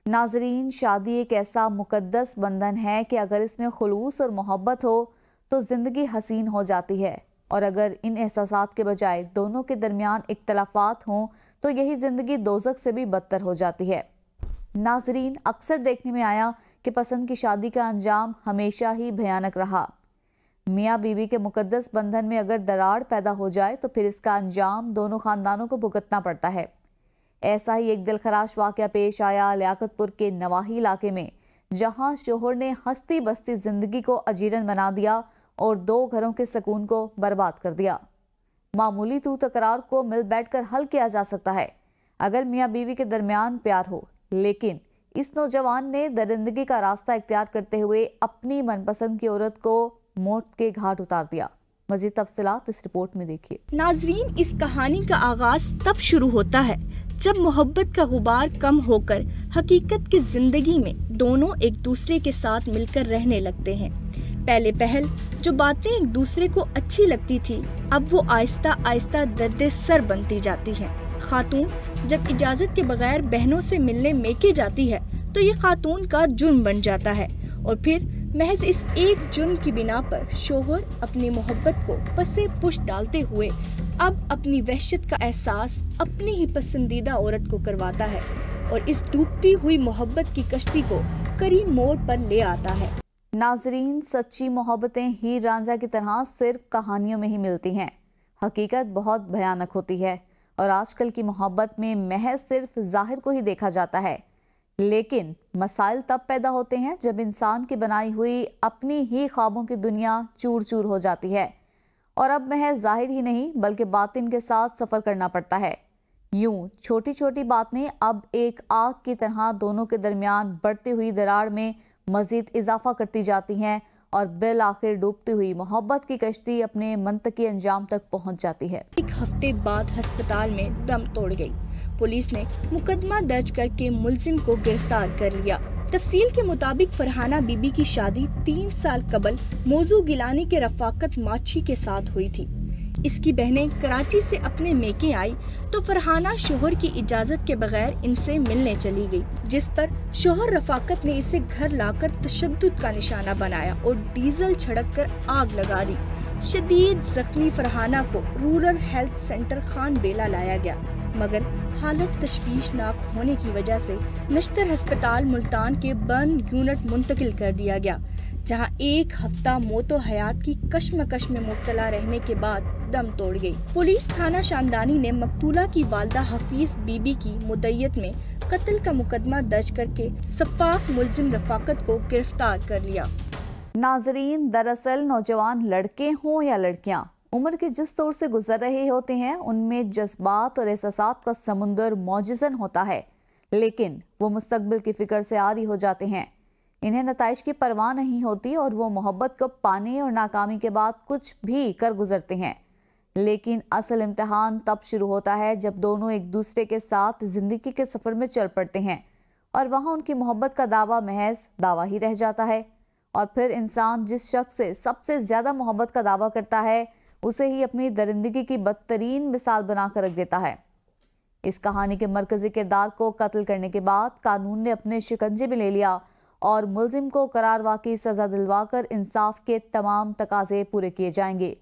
नाजरीन, शादी एक ऐसा मुकद्दस बंधन है कि अगर इसमें खुलूस और मोहब्बत हो तो जिंदगी हसीन हो जाती है, और अगर इन एहसासात के बजाय दोनों के दरमियान इख्तलाफात हों तो यही जिंदगी दोजख से भी बदतर हो जाती है। नाजरीन, अक्सर देखने में आया कि पसंद की शादी का अंजाम हमेशा ही भयानक रहा। मियाँ बीवी के मुकद्दस बंधन में अगर दरार पैदा हो जाए तो फिर इसका अंजाम दोनों खानदानों को भुगतना पड़ता है। ऐसा ही एक दिलखराश वाकया पेश आया लियाकतपुर के नवाही इलाके में, जहां शोहर ने हंसती बसती जिंदगी को अजीरन बना दिया और 2 घरों के सुकून को बर्बाद कर दिया। मामूली तू तकरार को मिल बैठकर हल किया जा सकता है अगर मियाँ बीवी के दरमियान प्यार हो, लेकिन इस नौजवान ने दरिंदगी का रास्ता इख्तियार करते हुए अपनी मनपसंद की औरत को मौत के घाट उतार दिया। मजीद तफसीलात इस रिपोर्ट में देखिए। नाजरीन, इस कहानी का आगाज तब शुरू होता है जब मोहब्बत का गुबार कम होकर हकीकत की जिंदगी में दोनों एक दूसरे के साथ मिलकर रहने लगते हैं। पहले पहल जो बातें एक दूसरे को अच्छी लगती थी, अब वो आहिस्ता आहिस्ता दर्द सर बनती जाती हैं। खातून जब इजाजत के बगैर बहनों से मिलने मेके जाती है तो ये खातून का जुर्म बन जाता है, और फिर महज इस एक जुर्म की बिना पर शोहर अपनी मोहब्बत को पसे पुश डालते हुए अब अपनी वहशत का एहसास अपनी ही पसंदीदा औरत को करवाता है और इस डूबती हुई मोहब्बत की कश्ती को करीब मोड़ पर ले आता है। नाजरीन, सच्ची मोहब्बतें हीर रांझा की तरह सिर्फ कहानियों में ही मिलती हैं। हकीकत बहुत भयानक होती है और आजकल की मोहब्बत में महज सिर्फ जाहिर को ही देखा जाता है, लेकिन मसाइल तब पैदा होते हैं जब इंसान की बनाई हुई अपनी ही ख्वाबों की दुनिया चूर चूर हो जाती है और अब महज जाहिर ही नहीं बल्कि बातिन के साथ सफर करना पड़ता है। यूं छोटी छोटी बातें अब एक आग की तरह दोनों के दरमियान बढ़ती हुई दरार में मजीद इजाफा करती जाती हैं और बिल आखिर डूबती हुई मोहब्बत की कश्ती अपने मंतकी अंजाम तक पहुंच जाती है। 1 हफ्ते बाद अस्पताल में दम तोड़ गई। पुलिस ने मुकदमा दर्ज करके मुलजिम को गिरफ्तार कर लिया। तफसील के मुताबिक फरहाना बीबी की शादी 3 साल कबल मौजू गिलानी के रफाकत माछी के साथ हुई थी। इसकी बहनें कराची से अपने मेके आई तो फरहाना शोहर की इजाजत के बगैर इनसे मिलने चली गई, जिस पर शोहर रफाकत ने इसे घर लाकर तशद्दुद का निशाना बनाया और डीजल छिड़क कर आग लगा दी। शदीद जख्मी फरहाना को रूरल हेल्थ सेंटर खान बेला लाया गया, मगर हालत तशवीशनाक होने की वजह से नश्तर अस्पताल मुल्तान के बर्न यूनिट मुंतकिल कर दिया गया, जहां 1 हफ्ता मौतो हयात की कश्मकश में मुब्तला रहने के बाद दम तोड़ गई। पुलिस थाना शानदानी ने मकतूला की वालदा हफीज बीबी की मुद्दत में कत्ल का मुकदमा दर्ज करके सफाक मुलजिम रफाकत को गिरफ्तार कर लिया। नाजरीन, दरअसल नौजवान लड़के हों या लड़कियां, उम्र के जिस दौर से गुजर रहे होते हैं उनमें जज्बात और एहसासात का समुंदर मौजज़न होता है, लेकिन वो मुस्तकबिल की फिक्र से आरी हो जाते हैं। इन्हें नताइज की परवाह नहीं होती और वो मोहब्बत को पाने और नाकामी के बाद कुछ भी कर गुजरते हैं। लेकिन असल इम्तिहान तब शुरू होता है जब दोनों एक दूसरे के साथ जिंदगी के सफर में चल पड़ते हैं और वहाँ उनकी मोहब्बत का दावा महज दावा ही रह जाता है, और फिर इंसान जिस शख्स से सबसे ज्यादा मोहब्बत का दावा करता है उसे ही अपनी दरिंदगी की बदतरीन मिसाल बनाकर रख देता है। इस कहानी के मरकजी किरदार को कत्ल करने के बाद कानून ने अपने शिकंजे में ले लिया और मुलजिम को करारवा की सजा दिलवाकर इंसाफ के तमाम तकाजे पूरे किए जाएंगे।